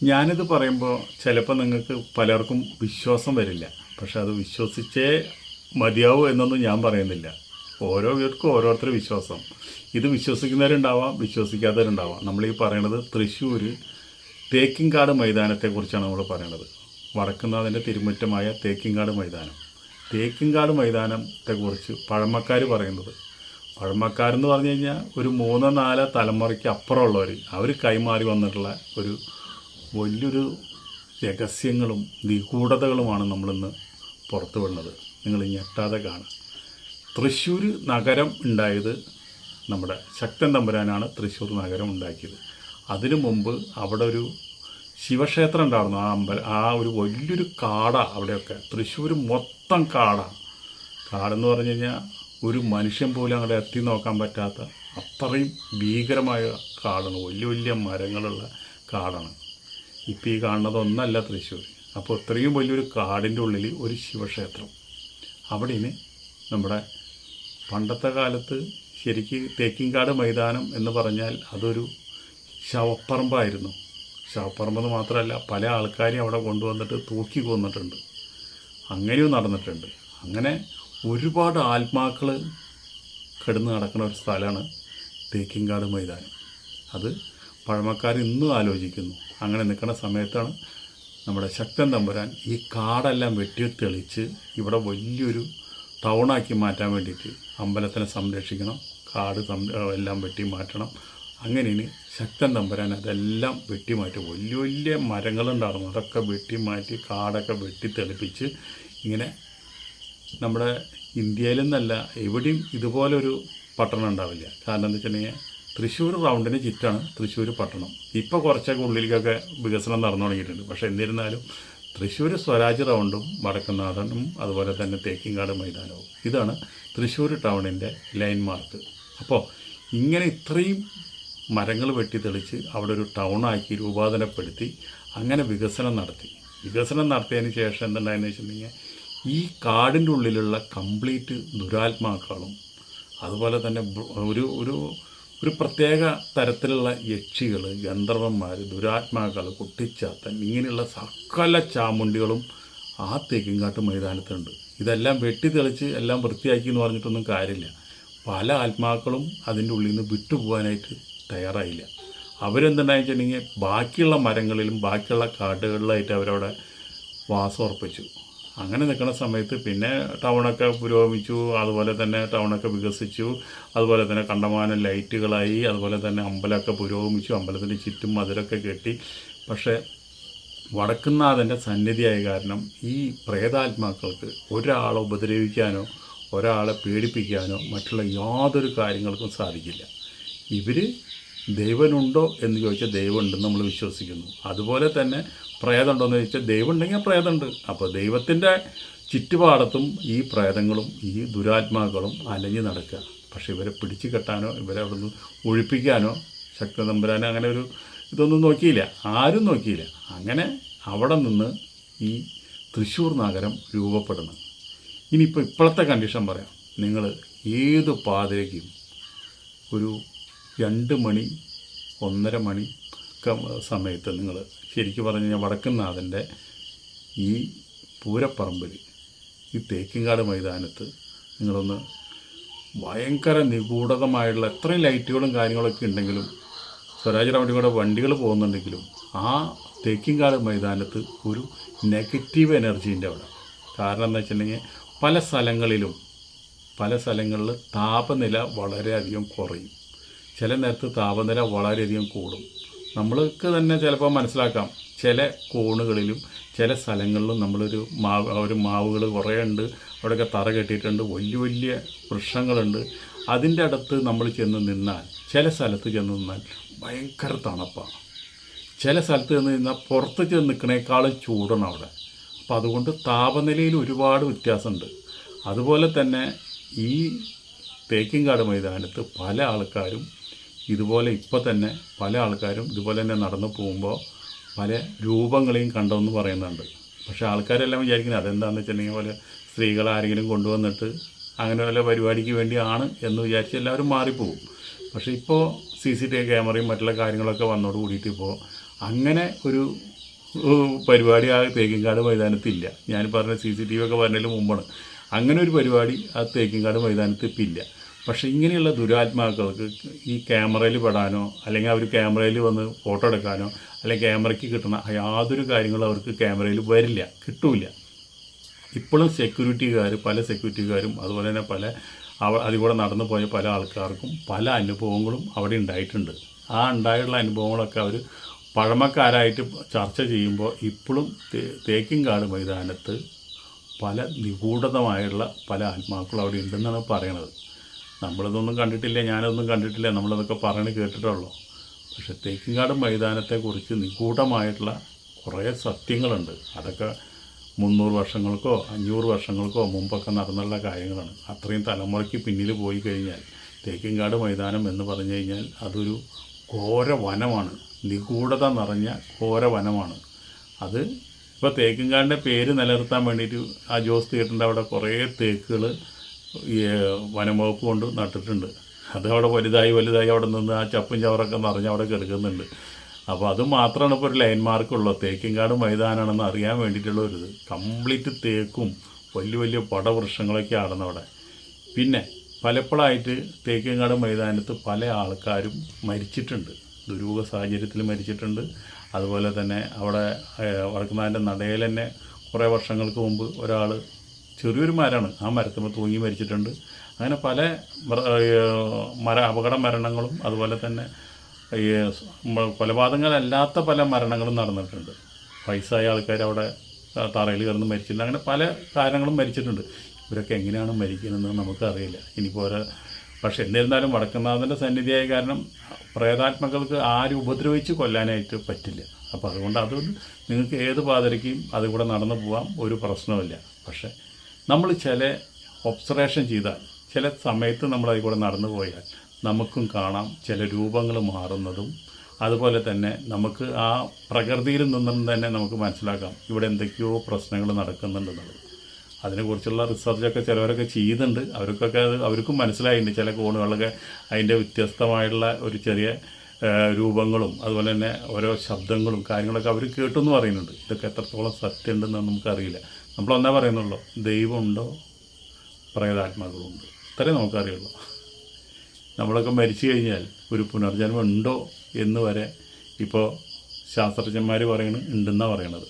ഞാനിത് പറയുമ്പോൾ ചിലപ്പോൾ നിങ്ങൾക്ക് പലർക്കും വിശ്വാസം വരില്ല. പക്ഷെ അത് വിശ്വസിച്ചേ മതിയാവൂ എന്നൊന്നും ഞാൻ പറയുന്നില്ല. ഓരോ വീർക്കും ഓരോരുത്തർ വിശ്വാസം. ഇത് വിശ്വസിക്കുന്നവരുണ്ടാവാം, വിശ്വസിക്കാത്തവരുണ്ടാവാം. നമ്മളീ പറയണത് തൃശ്ശൂർ തേക്കിൻകാട് മൈതാനത്തെക്കുറിച്ചാണ് നമ്മൾ പറയണത്. വടക്കുന്നാഥൻ്റെ തിരുമുറ്റമായ തേക്കിൻകാട് മൈതാനം. തേക്കിൻകാട് മൈതാനത്തെക്കുറിച്ച് പഴമക്കാർ പറയുന്നത്, പഴമക്കാരെന്ന് പറഞ്ഞു കഴിഞ്ഞാൽ ഒരു 3-4 തലമുറയ്ക്ക് അപ്പുറമുള്ളവർ, അവർ കൈമാറി വന്നിട്ടുള്ള ഒരു വലിയൊരു രഹസ്യങ്ങളും നിഗൂഢതകളുമാണ് നമ്മളിന്ന് പുറത്തു വിടുന്നത്. നിങ്ങൾ ഞെട്ടാതെ കാണുക. തൃശ്ശൂർ നഗരം ഉണ്ടായത് നമ്മുടെ ശക്തൻ തമ്പുരാനാണ് തൃശ്ശൂർ നഗരം ഉണ്ടാക്കിയത്. അതിനു മുമ്പ് അവിടെ ഒരു ശിവക്ഷേത്രം ഉണ്ടായിരുന്നു. ആ ഒരു വലിയൊരു കാടാണ് അവിടെയൊക്കെ. തൃശ്ശൂർ മൊത്തം കാടാണ്. കാടെന്ന് പറഞ്ഞു കഴിഞ്ഞാൽ ഒരു മനുഷ്യൻ പോലും അങ്ങോട്ട് എത്തി നോക്കാൻ പറ്റാത്ത അത്രയും ഭീകരമായ കാടാണ്. വലിയ വലിയ മരങ്ങളുള്ള കാടാണ്. ഇപ്പോൾ ഈ കാണുന്നതൊന്നല്ല തൃശ്ശൂർ. അപ്പോൾ ഇത്രയും വലിയൊരു കാടിൻ്റെ ഉള്ളിൽ ഒരു ശിവക്ഷേത്രം. അവിടെയാണ് നമ്മുടെ പണ്ടത്തെ കാലത്ത് ശരിക്ക് തേക്കിൻകാട് മൈതാനം എന്ന് പറഞ്ഞാൽ അതൊരു ശവപ്പറമ്പായിരുന്നു. ശവപ്പറമ്പെന്ന് മാത്രമല്ല, പല ആൾക്കാരെയും അവിടെ കൊണ്ടുവന്നിട്ട് തൂക്കി കൊന്നിട്ടുണ്ട്. അങ്ങനെയും നടന്നിട്ടുണ്ട്. അങ്ങനെ ഒരുപാട് ആത്മാക്കൾ കിടന്ന് നടക്കുന്ന ഒരു സ്ഥലമാണ് തേക്കിൻകാട് മൈതാനം. അത് പഴമക്കാർ ഇന്നും ആലോചിക്കുന്നു. അങ്ങനെ നിൽക്കുന്ന സമയത്താണ് നമ്മുടെ ശക്തൻ തമ്പുരാൻ ഈ കാടെല്ലാം വെട്ടി തെളിച്ച് ഇവിടെ വലിയൊരു ടൗണാക്കി മാറ്റാൻ വേണ്ടിയിട്ട് അമ്പലത്തിനെ സംരക്ഷിക്കണം, കാട് എല്ലാം വെട്ടി മാറ്റണം. അങ്ങനെയാണ് ശക്തൻ തമ്പുരാൻ അതെല്ലാം വെട്ടിമാറ്റി. വലിയ വലിയ മരങ്ങളുണ്ടായിരുന്നു, അതൊക്കെ വെട്ടിമാറ്റി കാടൊക്കെ വെട്ടി തെളിപ്പിച്ച് ഇങ്ങനെ നമ്മുടെ ഇന്ത്യയിലെന്നല്ല എവിടെയും ഇതുപോലൊരു പട്ടണം ഉണ്ടാവില്ല. കാരണം എന്താ വെച്ചിട്ടുണ്ടെങ്കിൽ തൃശ്ശൂർ റൗണ്ടിന് ചുറ്റാണ് തൃശ്ശൂർ പട്ടണം. ഇപ്പോൾ കുറച്ചൊക്കെ ഉള്ളിലേക്കൊക്കെ വികസനം നടന്നു തുടങ്ങിയിട്ടുണ്ട്. പക്ഷേ എന്നിരുന്നാലും തൃശ്ശൂർ സ്വരാജ് റൗണ്ടും വടക്കുന്നാഥനും അതുപോലെ തന്നെ തേക്കിൻകാട് മൈതാനവും ഇതാണ് തൃശ്ശൂർ ടൗണിൻ്റെ ലൈൻ മാർക്ക്. അപ്പോൾ ഇങ്ങനെ ഇത്രയും മരങ്ങൾ വെട്ടിത്തെളിച്ച് അവിടെ ഒരു ടൗണാക്കി രൂപാന്തരപ്പെടുത്തി അങ്ങനെ വികസനം നടത്തി. വികസനം നടത്തിയതിന് ശേഷം എന്തുണ്ടായെന്ന് വെച്ചിട്ടുണ്ടെങ്കിൽ ഈ കാടിൻ്റെ ഉള്ളിലുള്ള കംപ്ലീറ്റ് ദുരാത്മാക്കളും അതുപോലെ തന്നെ ഒരു ഒരു ഒരു പ്രത്യേക തരത്തിലുള്ള യക്ഷികൾ, ഗന്ധർവന്മാർ, ദുരാത്മാക്കൾ, കുട്ടിച്ചാത്തൻ, ഇങ്ങനെയുള്ള സകല ചാമുണ്ടികളും ആ തേക്കിൻകാട്ട് മൈതാനത്തുണ്ട്. ഇതെല്ലാം വെട്ടിത്തെളിച്ച് എല്ലാം വൃത്തിയാക്കി എന്ന് പറഞ്ഞിട്ടൊന്നും കാര്യമില്ല. പല ആത്മാക്കളും അതിൻ്റെ ഉള്ളിൽ നിന്ന് വിട്ടുപോകാനായിട്ട് തയ്യാറായില്ല. അവരെന്തുണ്ടായെന്ന് വെച്ചിട്ടുണ്ടെങ്കിൽ ബാക്കിയുള്ള മരങ്ങളിലും ബാക്കിയുള്ള കാടുകളിലായിട്ട് അവരവിടെ വാസം ഉറപ്പിച്ചു. അങ്ങനെ നിൽക്കുന്ന സമയത്ത് പിന്നെ ടൗണൊക്കെ പുരോഗമിച്ചു, അതുപോലെ തന്നെ ടൗണൊക്കെ വികസിച്ചു, അതുപോലെ തന്നെ കണ്ടമാനം ലൈറ്റുകളായി, അതുപോലെ തന്നെ അമ്പലമൊക്കെ പുരോഗമിച്ചു, അമ്പലത്തിൻ്റെ ചുറ്റും മതിലൊക്കെ കെട്ടി. പക്ഷേ വടക്കുന്നാഥൻ്റെ സന്നിധിയായ കാരണം ഈ പ്രേതാത്മാക്കൾക്ക് ഒരാളെ ഉപദ്രവിക്കാനോ ഒരാളെ പേടിപ്പിക്കാനോ മറ്റുള്ള യാതൊരു കാര്യങ്ങൾക്കും സാധിക്കില്ല. ഇവർ ദൈവനുണ്ടോ എന്ന് ചോദിച്ചാൽ ദൈവമുണ്ടെന്ന് നമ്മൾ വിശ്വസിക്കുന്നു. അതുപോലെ തന്നെ പ്രേതമുണ്ടോയെന്ന് ചോദിച്ചാൽ ദൈവം ഉണ്ടെങ്കിൽ പ്രേതമുണ്ട്. അപ്പോൾ ദൈവത്തിൻ്റെ ചുറ്റുപാടത്തും ഈ പ്രേതങ്ങളും ഈ ദുരാത്മാക്കളും അലഞ്ഞു നടക്കുക. പക്ഷേ ഇവരെ പിടിച്ചു കെട്ടാനോ ഇവരെ അവിടെ നിന്ന് ഒഴിപ്പിക്കാനോ ശക്തൻ തമ്പുരാൻ അങ്ങനെ ഒരു ഇതൊന്നും നോക്കിയില്ല, ആരും നോക്കിയില്ല. അങ്ങനെ അവിടെ നിന്ന് ഈ തൃശ്ശൂർ നഗരം രൂപപ്പെടുന്നു. ഇനിയിപ്പോൾ ഇപ്പോഴത്തെ കണ്ടീഷൻ പറയാം. നിങ്ങൾ ഏത് പാതിരയ്ക്കും ഒരു 2 മണി 1:30 മണി സമയത്ത് നിങ്ങൾ ശരിക്കും പറഞ്ഞു കഴിഞ്ഞാൽ വടക്കുന്നാഥൻ്റെ ഈ പൂരപ്പറമ്പിൽ ഈ തേക്കിൻകാട് മൈതാനത്ത് നിങ്ങളൊന്ന് ഭയങ്കര നിഗൂഢതമായുള്ള എത്രയും ലൈറ്റുകളും കാര്യങ്ങളൊക്കെ ഉണ്ടെങ്കിലും സ്വരാജ് റൗണ്ടിൽ കൂടെ വണ്ടികൾ പോകുന്നുണ്ടെങ്കിലും ആ തേക്കിൻകാട് മൈതാനത്ത് ഒരു നെഗറ്റീവ് എനർജീൻ്റെ അവിടെ. കാരണം എന്താ വെച്ചിട്ടുണ്ടെങ്കിൽ പല സ്ഥലങ്ങളിൽ താപനില വളരെയധികം കുറയും, ചില നേരത്ത് താപനില വളരെയധികം കൂടും. നമ്മൾക്ക് തന്നെ ചിലപ്പോൾ മനസ്സിലാക്കാം. ചില കോണുകളിലും ചില സ്ഥലങ്ങളിലും നമ്മളൊരു മാവുകൾ കുറേ ഉണ്ട്, അവിടെയൊക്കെ തറ കെട്ടിയിട്ടുണ്ട്, വലിയ വലിയ വൃക്ഷങ്ങളുണ്ട്. അതിൻ്റെ അടുത്ത് നമ്മൾ ചെന്ന് നിന്നാൽ, ചില സ്ഥലത്ത് ചെന്ന് നിന്നാൽ ഭയങ്കര തണുപ്പാണ്. ചില സ്ഥലത്ത് ചെന്ന് നിന്നാൽ പുറത്ത് ചെന്ന് നിൽക്കണേക്കാളും ചൂടാണ് അവിടെ. അപ്പോൾ അതുകൊണ്ട് താപനിലയിൽ ഒരുപാട് വ്യത്യാസമുണ്ട്. അതുപോലെ തന്നെ ഈ തേക്കിൻകാട് മൈതാനത്ത് പല ആൾക്കാരും ഇതുപോലെ ഇപ്പോൾ തന്നെ പല ആൾക്കാരും ഇതുപോലെ തന്നെ നടന്നു പോകുമ്പോൾ പല രൂപങ്ങളെയും കണ്ടെന്ന് പറയുന്നുണ്ട്. പക്ഷേ ആൾക്കാരെല്ലാം വിചാരിക്കുന്നത് അതെന്താണെന്ന് വെച്ചിട്ടുണ്ടെങ്കിൽ പോലെ സ്ത്രീകളാരെങ്കിലും കൊണ്ടുവന്നിട്ട് അങ്ങനെ വല്ല പരിപാടിക്ക് വേണ്ടിയാണ് എന്ന് വിചാരിച്ച് എല്ലാവരും മാറിപ്പോവും. പക്ഷേ ഇപ്പോൾ CCTV ക്യാമറയും മറ്റുള്ള കാര്യങ്ങളൊക്കെ വന്നോട് കൂടിയിട്ട് ഇപ്പോൾ അങ്ങനെ ഒരു പരിപാടി ആ തേക്കിൻകാട് മൈതാനത്തില്ല. ഞാൻ പറഞ്ഞ CCTV ഒക്കെ പറഞ്ഞതിന് മുമ്പാണ്. അങ്ങനെ ഒരു പരിപാടി ആ തേക്കിൻകാട് മൈതാനത്ത് ഇപ്പം ഇല്ല. പക്ഷേ ഇങ്ങനെയുള്ള ദുരാത്മാക്കൾക്ക് ഈ ക്യാമറയിൽ പെടാനോ അല്ലെങ്കിൽ അവർ ക്യാമറയിൽ വന്ന് ഫോട്ടോ എടുക്കാനോ അല്ലെങ്കിൽ ക്യാമറയ്ക്ക് കിട്ടണ യാതൊരു കാര്യങ്ങളും അവർക്ക് ക്യാമറയിൽ വരില്ല, കിട്ടൂല. ഇപ്പോഴും പല സെക്യൂരിറ്റിക്കാരും അതുപോലെ തന്നെ അതിലൂടെ നടന്നു പോയ പല ആൾക്കാർക്കും പല അനുഭവങ്ങളും അവിടെ ഉണ്ടായിട്ടുണ്ട്. ആ ഉണ്ടായിട്ടുള്ള അനുഭവങ്ങളൊക്കെ അവർ പഴമക്കാരായിട്ട് ചർച്ച ചെയ്യുമ്പോൾ ഇപ്പോഴും തേക്കിൻകാട് മൈതാനത്ത് പല നിഗൂഢതമായുള്ള പല ആത്മാക്കളും അവിടെ ഉണ്ടെന്നാണ് പറയണത്. നമ്മളിതൊന്നും കണ്ടിട്ടില്ല, ഞാനതൊന്നും കണ്ടിട്ടില്ല, നമ്മളതൊക്കെ പറഞ്ഞ് കേട്ടിട്ടുള്ളൂ. പക്ഷെ തേക്കിൻകാട് മൈതാനത്തെക്കുറിച്ച് നിഗൂഢമായിട്ടുള്ള കുറേ സത്യങ്ങളുണ്ട്. അതൊക്കെ 300 വർഷങ്ങൾക്കോ 500 വർഷങ്ങൾക്കോ മുമ്പൊക്കെ നടന്നുള്ള കാര്യങ്ങളാണ്. അത്രയും തലമുറയ്ക്ക് പിന്നിൽ പോയി കഴിഞ്ഞാൽ തേക്കിൻകാട് മൈതാനം എന്ന് പറഞ്ഞു കഴിഞ്ഞാൽ അതൊരു ഘോര വനമാണ്, നിഗൂഢത നിറഞ്ഞ ഘോര വനമാണ്. അത് ഇപ്പോൾ തേക്കിൻകാടിൻ്റെ പേര് നിലനിർത്താൻ വേണ്ടിയിട്ട് ആ ജോസ് തിയേറ്ററിൻ്റെ അവിടെ കുറേ തേക്കുകൾ ഈ വനംവകുപ്പ് കൊണ്ട് നട്ടിട്ടുണ്ട്. അതവിടെ വലുതായി അവിടെ നിന്ന് ആ ചപ്പും ചവറൊക്കെ നിറഞ്ഞ് അവിടെ കിടക്കുന്നുണ്ട്. അപ്പോൾ അത് മാത്രമാണ് ഇപ്പോൾ ഒരു ലൈൻ മാർക്കുള്ളത്. തേക്കിൻകാട് മൈതാനാണെന്ന് അറിയാൻ വേണ്ടിയിട്ടുള്ള ഒരു ഇത്. കംപ്ലീറ്റ് തേക്കും വലിയ പടവൃക്ഷങ്ങളൊക്കെ ആടുന്നവിടെ. പിന്നെ പലപ്പോഴായിട്ട് തേക്കിൻകാട് മൈതാനത്ത് പല ആൾക്കാരും മരിച്ചിട്ടുണ്ട്, ദുരൂഹ സാഹചര്യത്തിൽ മരിച്ചിട്ടുണ്ട്. അതുപോലെ തന്നെ അവിടെ വടക്കുന്നാഥൻ്റെ നടയിൽ തന്നെ കുറേ വർഷങ്ങൾക്ക് മുമ്പ് ഒരാൾ ചെറിയൊരു മരമാണ്, ആ മരത്തുമ്പോൾ തൂങ്ങി മരിച്ചിട്ടുണ്ട്. അങ്ങനെ പല അപകട മരണങ്ങളും അതുപോലെ തന്നെ ഈ കൊലപാതകങ്ങളല്ലാത്ത പല മരണങ്ങളും നടന്നിട്ടുണ്ട്. വയസ്സായ ആൾക്കാർ അവിടെ തറയിൽ കിടന്ന് മരിച്ചിട്ടുണ്ട്. അങ്ങനെ പല കാരണങ്ങളും മരിച്ചിട്ടുണ്ട്. ഇവരൊക്കെ എങ്ങനെയാണ് മരിക്കുന്നതെന്ന് നമുക്കറിയില്ല. ഇനിയിപ്പോൾ പക്ഷെ എന്നിരുന്നാലും വടക്കുന്നാഥൻ്റെ സന്നിധിയായ കാരണം പ്രേതാത്മകൾക്ക് ആരും ഉപദ്രവിച്ച് കൊല്ലാനായിട്ട് പറ്റില്ല. അപ്പോൾ അതുകൊണ്ട് അത് നിങ്ങൾക്ക് ഏത് പാതിരയ്ക്കും അതുകൂടെ നടന്നു പോകാം, ഒരു പ്രശ്നമില്ല. പക്ഷേ നമ്മൾ ചില ഒബ്സർവേഷൻ ചെയ്താൽ, ചില സമയത്ത് നമ്മൾ അതിൽ കൂടെ നടന്നു പോയാൽ നമുക്കും കാണാം ചില രൂപങ്ങൾ മാറുന്നതും. അതുപോലെ തന്നെ നമുക്ക് ആ പ്രകൃതിയിൽ നിന്നും തന്നെ നമുക്ക് മനസ്സിലാക്കാം ഇവിടെ എന്തൊക്കെയോ പ്രശ്നങ്ങൾ നടക്കുന്നുണ്ടെന്നുള്ളത്. അതിനെക്കുറിച്ചുള്ള റിസർച്ചൊക്കെ ചിലവരൊക്കെ ചെയ്യുന്നുണ്ട്. അവർക്കും മനസ്സിലായിട്ടുണ്ട് ചില കോണുകളൊക്കെ അതിൻ്റെ വ്യത്യസ്തമായിട്ടുള്ള ഒരു ചെറിയ രൂപങ്ങളും അതുപോലെ തന്നെ ഓരോ ശബ്ദങ്ങളും കാര്യങ്ങളൊക്കെ അവർ കേട്ടെന്ന് പറയുന്നുണ്ട്. ഇതൊക്കെ എത്രത്തോളം സത്യം ഉണ്ടെന്ന് നമുക്കറിയില്ല. നമ്മളൊന്നേ പറയുന്നുള്ളൂ, ദൈവമുണ്ടോ പ്രേതാത്മാക്കളുണ്ട്, ഇത്രയും നമുക്കറിയുള്ളൂ. നമ്മളൊക്കെ മരിച്ചു കഴിഞ്ഞാൽ ഒരു പുനർജന്മം ഉണ്ടോ എന്ന് വരെ ഇപ്പോൾ ശാസ്ത്രജ്ഞന്മാർ ഉണ്ടെന്നാണ് പറയണത്.